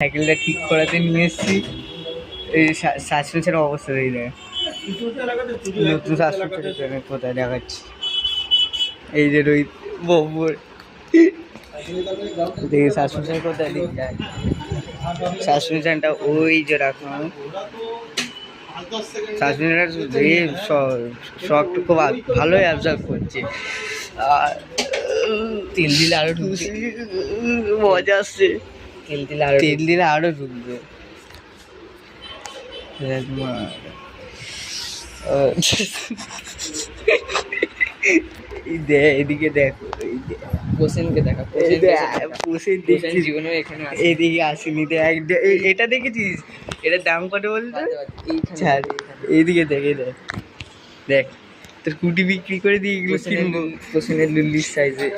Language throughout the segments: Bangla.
সাইকেলটা ঠিক করাতে নিয়ে এসেছি। এই সাসপেন্সের অবস্থা দেখি দেখ, নতুন সাসপেন্সের কোথায় দেখাচ্ছি। এই যে রোহিত বব্বর দেখি সাসপেন্সার কোথায় দিক যায়। সাসপেনশনটা ওই যে রাখলাম, সাসপেনশনটা শকটা খুব ভালোই অবজার্ভ করছে। আর তেল দিলে আরো ঢুকছে, মজা আসছে। তেল দিলে আরো ঢুকবে। এদিকে দেখো, হোসেনকে দেখা, জীবনে এদিকে আসেনি। এটা দেখেছিস? এটার দাম কত বলতো? এইদিকে দেখে দেখ, দেখ তোর কুটি বিক্রি করে দিয়ে এগুলো কিনবো। হোসেনের লুল্লির সাইজে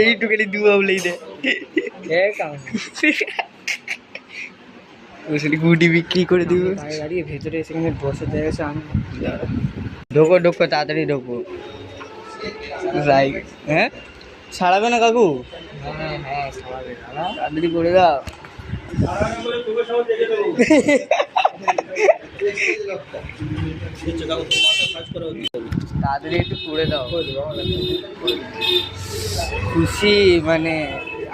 এইটুখানি দুয়া বলেই দেখ, কুটি বিক্রি করে দিব। দাঁড়িয়ে ভেতরে সেখানে বসে দেখেছে। আমি ঢোকো ঢোকো, তাড়াতাড়ি ঢোকো। হ্যাঁ ছাড়াবে না কাকু? হ্যাঁ তাড়াতাড়ি করে দাও। তাড়াতাড়ি একটু করে দাও। খুশি মানে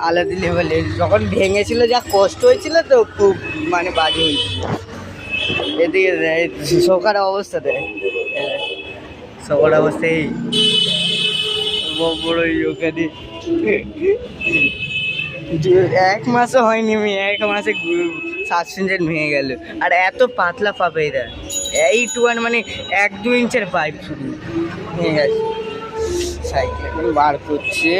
আলাদা লেভেলে। যখন ভেঙেছিল যা কষ্ট হয়েছিল তো, খুব মানে বাজে হয়েছিল। এদিকে শোকার অবস্থা দেয়, শোকার অবস্থা এই বড় ওখানে। এক মাসও হয়নি, আমি 1 মাসে সাসপেনশন ভেঙে গেল। আর এত পাতলা পাবে এরা, এইটু মানে 1-2 ইঞ্চের পাইপ শুধু ভেঙে গেছে। সাইকেল এখন বার করছে।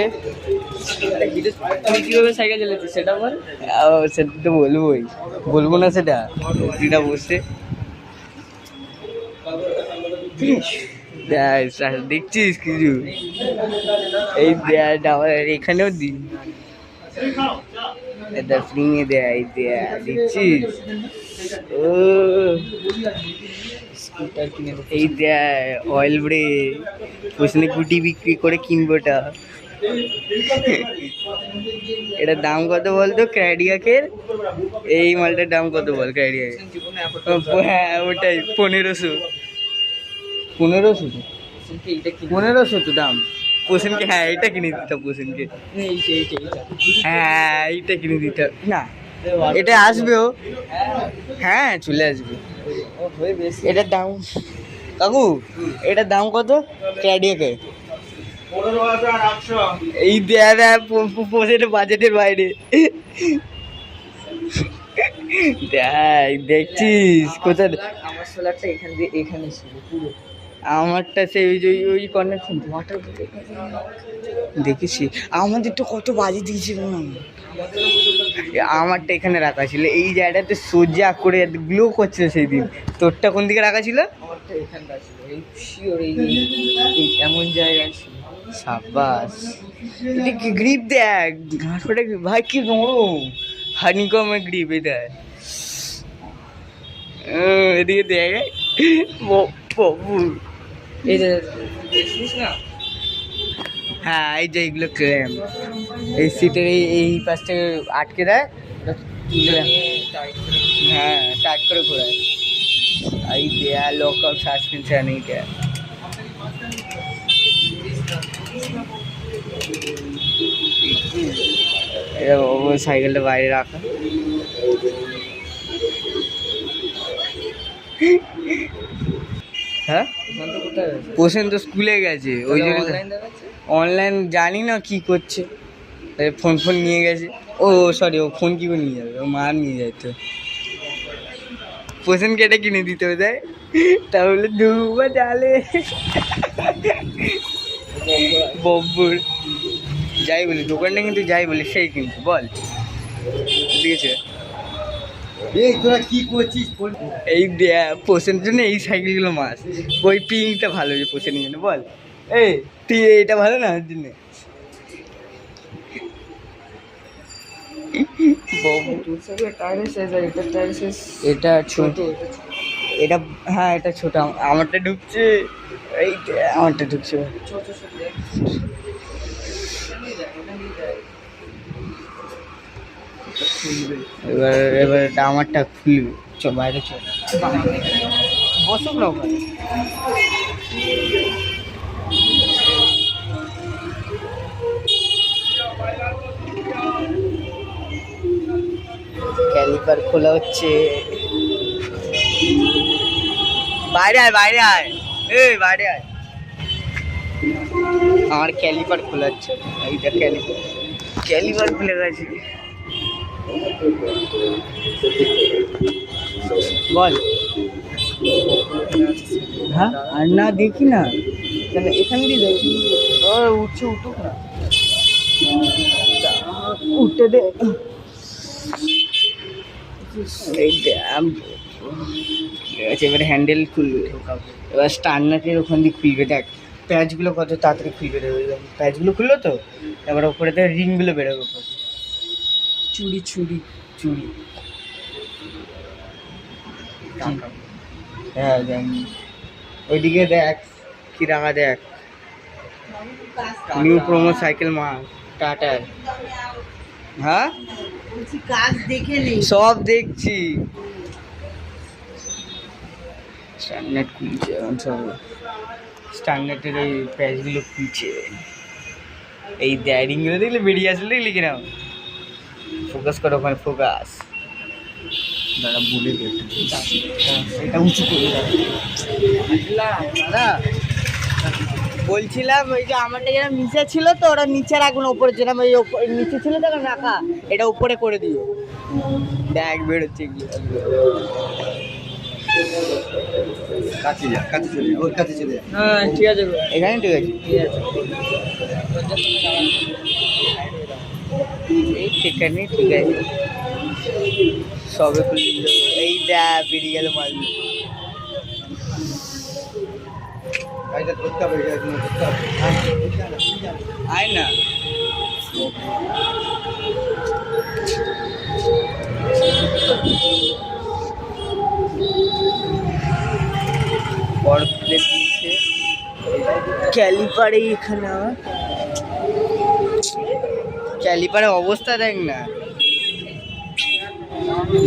তুই কিভাবে সাইকেল চালাচ্ছিস সেটা বল। সেটা তো বলবো না সেটা, যেটা বসে দেখছিস কিছু? এই আমার এখানেও দিন এটা ফ্রি দেয়, দেখছিস? ও এই দেয় অয়েল ব্রেক, ওখানে গুটি বিক্রি করে কিনবোটা। এটার দাম কত বলতো ক্র্যাডিয়াকের? এই মালটার দাম কত বল ক্র্যাডিয়াকের? হ্যাঁ ওটাই 1500 তো দাম পোষণকে। হ্যাঁ এটা কিনে দিতাম পোষণকে। হ্যাঁ এইটা কিনে দিতাম না, এটা আসবেও। হ্যাঁ চলে আসবে। এটার দাম কাকু, এটার দাম কত ক্র্যাডিয়াকে? 15,800। এই পোষণের বাজেটের বাইরে। দেখছিস কোথায়? আমার সোলারটা এখান দিয়ে এখানে ছিল পুরো। আমারটা সেই ওই কর্নার ওয়াটার দেখেছি। আমাদের তো কত বাজে দিয়েছিল না, আমারটা এখানে রাখা ছিল এই জায়গাটাতে সোজা করে গ্লো করছিল সেই দিন। তোরটা কোন দিকে রাখা ছিল? আমারটা এখানটা ছিল, এই শিওর এই এমন জায়গায় ছিল। সাবাস, এটা কি গ্রিপ দেখ ঘাসটা ভাই, কি নরম হানিকমের গ্রিপ এটা। এদিকে দেখ এই যে দেখছিস না? হ্যাঁ এই যে এইগুলো ক্লেম এই সিটের এই পাশ থেকে আটকে দেয়, হ্যাঁ টাইট করে ঘোরায়। এই দেয়া লক আউট সাসপেনশন এইটা। এটা সাইকেলটা বাইরে রাখা। হ্যাঁ পোষণ তো স্কুলে গেছে, ওই জন্য অনলাইন জানি না কি করছে। ফোন নিয়ে গেছে। ও সরি, ও ফোন কি করে নিয়ে যাবে? ও মা নিয়ে যায় তো। পোষণ কেটে কিনে দিতে হবে তাই, তাহলে দুবার জালে বব্বুর যাই বলি দোকানটা কিন্তু যাই বলি সেই কিন্তু বল ঠিক আছে। তোরা কি করছিস? এই পোষণের জন্য এই সাইকেলগুলো মাস, ওই পিঙ্কটা ভালো যে পোষণের জন্য বল। এই তুই এইটা ভালো না ওর জন্য। এটা ছোট, এটা হ্যাঁ এটা ছোট। আমারটা ঢুকছে, এইটা আমারটা ঢুকছে। খুলবে। এবার এবার এটা আমারটা খুলবে। চল বাইরে চল, বসুক না ওখানে। ক্যালিপার খোলা হচ্ছে। বাইরে আয়, বাইরে আয়, এই বাইরে আয়। আমার ক্যালিপার খোলা হচ্ছে। এইটা ক্যালিপার, ক্যালিপার খুলে গেছে। বল। হ্যাঁ আর না দেখি না কেন, এখান দিয়ে দেখি। উঠছে, উঠুক না, উঠতে দে। এই ড্যাম এবারে হ্যান্ডেল খুলবে। এবার স্টার্নারের ওখান দিয়ে খুলবে। দেখ প্যাচগুলো কত তাড়াতাড়ি খুলবে রে। প্যাচগুলো খুললো তো, এবার ওপরে তো রিংগুলো বেরোবে। চুড়ি চুড়ি চুড়ি, হ্যাঁ জানি। ওইদিকে দেখ কি রাখা, দেখ নিউ প্রোমো সাইকেল মাল টাটার। হ্যাঁ কাজ দেখে নেই, সব দেখছি। স্ট্যান্ডার্ড খুলছে এখন সব, স্ট্যান্ডার্ডের ওই প্যাচগুলো খুলছে। এই ড্যারিংগুলো দেখলে বেরিয়ে আসলে, দেখলি কিনা। ফোকাস করো ওখানে, ফোকাস। দাদা বলে দে, এটা উঁচু করে দাদা। বলছিলাম ওই যে আমারটা যেরকম নিচে ছিল তো, ওরা নিচে রাখুন, ওপরে যেরকম ওই নিচে ছিল তখন রাখা, এটা উপরে করে দিও। ব্যাগ বেরোচ্ছে এগুলো। কাছে যা, কাছে চলে যা, ওর কাছে চলে যা। হ্যাঁ ঠিক আছে, এখানে ঠিক আছে, ঠিক আছে। এই সেখানে ঠিক আছে, সবে খুলে দিল। এই দেখ বেরিয়ে গেল মাল। গাড়িটা ধরতে হবে, গাড়িটা ধরতে হবে। আয় না, বরফ তুলে দিয়েছে ক্যালিপারে। এখানে আমার ক্যালিপারের অবস্থা দেখ না,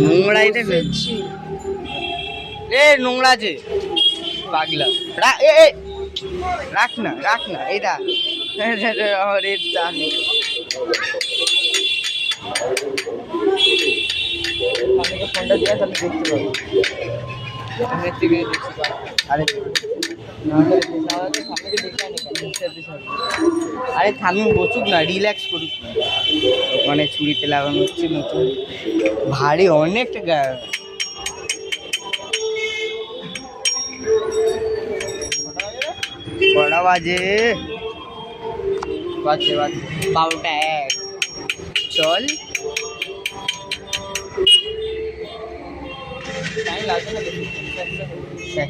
নোংরাই দেখ। এ নোংরা আছে পাগলা। রাখ না, রাখ না, এটা আমার এর দাগ। ফোনটা দিয়ে তাহলে দেখতে পাবো। আরে আরে থামিয়ে বসুক না, রিল্যাক্স করুক না। ওখানে ছুরিতে লাগানো হচ্ছে নতুন, ভারী অনেকটা গায়ে। কটা বাজে? বাজে 12টা 1। চল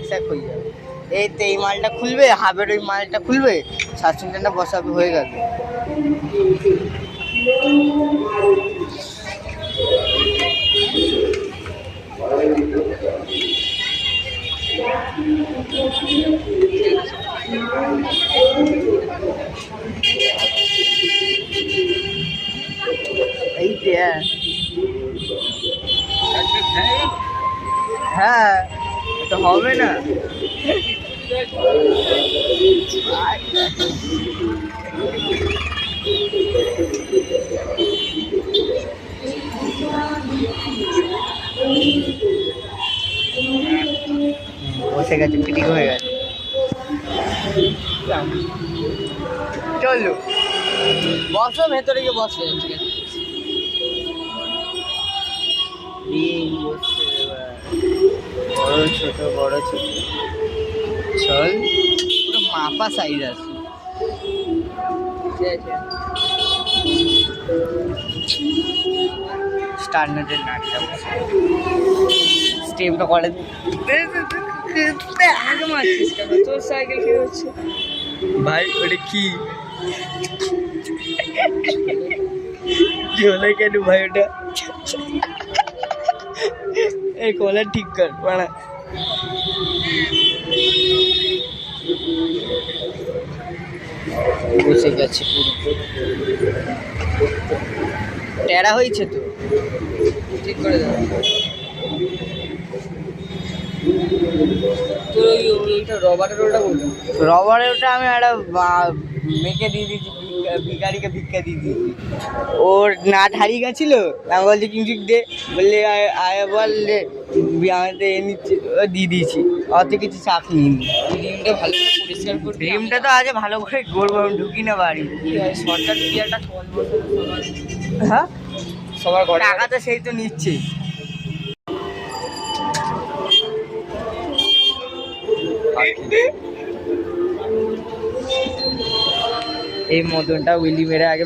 স্যাক হয়ে যাবে। এই তো এই মালটা খুলবে, হাবের ওই মালটা খুলবে, সাসপেনশনটা বসাবে, হয়ে গেল। এই হ্যাঁ, এটা হবে না। বসে গেছে, ফিটিং হয়ে গেছে। চলো বসো, ভেতরে গিয়ে বসো। ঠিক আছে, বড় ছোট বড় ছোট, চল পুরো মাপা সাইজ আছে। স্টার্নারের নাটটা স্টেপটা করে মারছিস কেন? তোর সাইকেল কি হচ্ছে ভাই? ওটা কি হলো কেন ভাই? ওটা এই কলার ঠিক কর পাড়া। বসে গেছে পুরো। টেরা হয়েছে তো। ঠিক করে দাও। তোর ওইটা রবারের ওটা বললো। রবারের ওটা আমি একটা মেয়েকে দিয়ে দিয়েছি, ভিখারিকে ভিক্ষা দিয়ে দিয়েছি। ওর নাট হারিয়ে গেছিলো, আমি বলছি কিঞ্চিক দে, বললে আয় বললে আমাদের এ নিচ্ছে, ও দিয়ে দিয়েছি। অত কিছু চাপ নিইনি। রিমটা ভালো করে পরিষ্কার করবি। রিমটা তো আজ ভালো করে করবো, আমি ঢুকি না বাড়ি। সরকার কি একটা কল বসাবে হ্যাঁ, সবার ঘরে। টাকা তো সেই তো নিচ্ছে। এই মতনটা উইলি মেরে আগে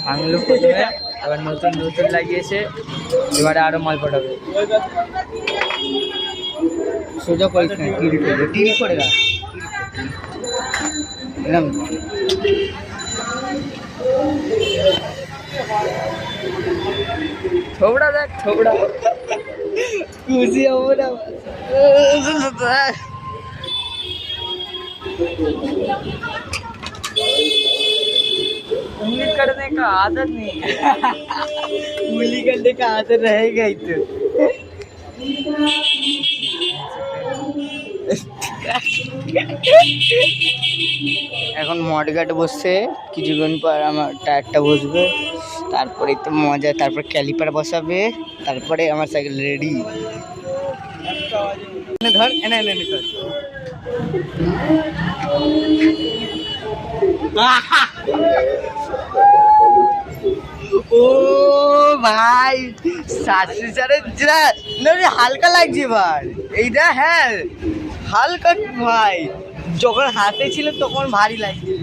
ভাঙলো প্রথমে, আবার নতুন নতুন লাগিয়েছে, এবারে আরো মাল পাঠাবে। সোজা করে টিল করবে, টিল করে রাখ এরকম। থোবড়া দেখ, থোবড়া। খুশি হবো না। उंगली करने का आदत नहीं है। उंगली करने का आदत रहेगा ही तो। এখন মডগার্ড বসছে, কিছুক্ষণ পর আমার টায়ারটা বসবে, তারপরে তো মজা, তারপর ক্যালিপার বসাবে, তারপরে আমার সাইকেল রেডি। ধর এনে এনে এনে ধর। ও ভাই, সাসপেন্সারের হালকা লাগছে এবার এইটা। হ্যাঁ হালকা ভাই, যখন হাতে ছিল তখন ভারী লাগছিল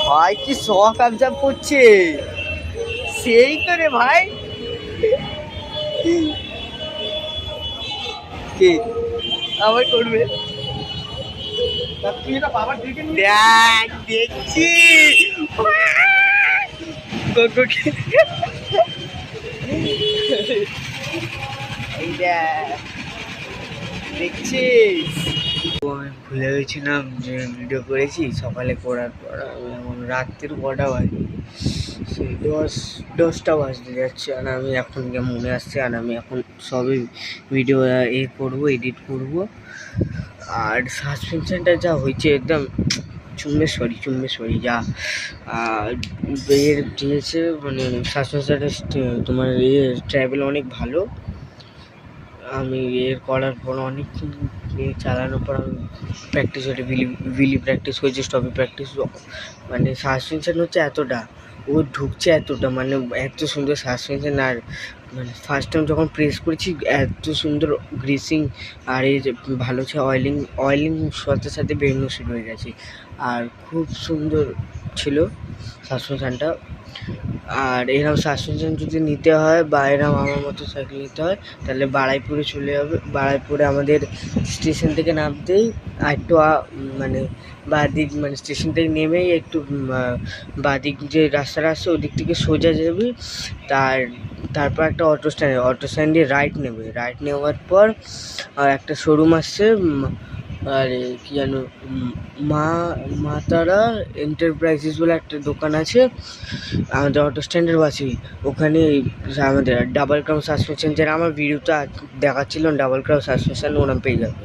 ভাই। কি শখ আবজাব করছে সেই তো রে ভাই। কে আবার করবে? দেখ দেখছি দেখছিস। আমি ভুলে গেছিলাম যে ভিডিও করেছি সকালে করার পর। আমি এখন রাত্রির কটা বাজে, সেই 10টা বাজতে যাচ্ছে, আর আমি এখন মনে আসছে, আর আমি এখন সবই ভিডিও করবো, এডিট করবো। আর সাসপেনশনটা যা হয়েছে একদম চুম্বেশ্বরী যা এর দিয়েছে, মানে সাসপেনশনটা তোমার ট্রাভেল অনেক ভালো। আমি এর করার পর অনেক চালানোর পর আমি প্র্যাকটিস হয়েছে, ভিলি প্র্যাকটিস হয়েছে, স্টপি প্র্যাকটিস। মানে সাসপেনশন হচ্ছে এতটা, ও ঢুকছে এতটা, মানে এত সুন্দর সাসপেনশন। আর মানে ফার্স্ট টাইম যখন প্রেস করেছি এত সুন্দর গ্রিসিং, আর এই যে ভালো হচ্ছে অয়েলিং সাথে সাথে বেরোনো শুরু হয়ে গেছে, আর খুব সুন্দর ছিল সাসপেনশনটা। আর এরকম সাসপেনশন যদি নিতে হয় বা এরকম আমার মতো সাইকেল নিতে হয়, তাহলে বাড়াইপুরে চলে যাবে। বাড়াইপুরে আমাদের স্টেশন থেকে নামতেই একটু মানে বাঁদিক, মানে স্টেশন থেকে নেমেই একটু বাঁদিক যে রাস্তাটা আসছে ওদিক থেকে সোজা যাবে। তারপর একটা অটো স্ট্যান্ডে রাইট নেওয়ার পর একটা শোরুম আসছে, আর কি জানো, মা তারা এন্টারপ্রাইজেস বলে একটা দোকান আছে আমাদের অটো স্ট্যান্ডের পাশেই। ওখানে আমাদের ডাবল ক্রাউন সাসপেনশন, যারা আমার ভিডিওটা দেখাচ্ছিল ডাবল ক্রাউন সাসপেনশন, ওনাম পেয়ে যাবে।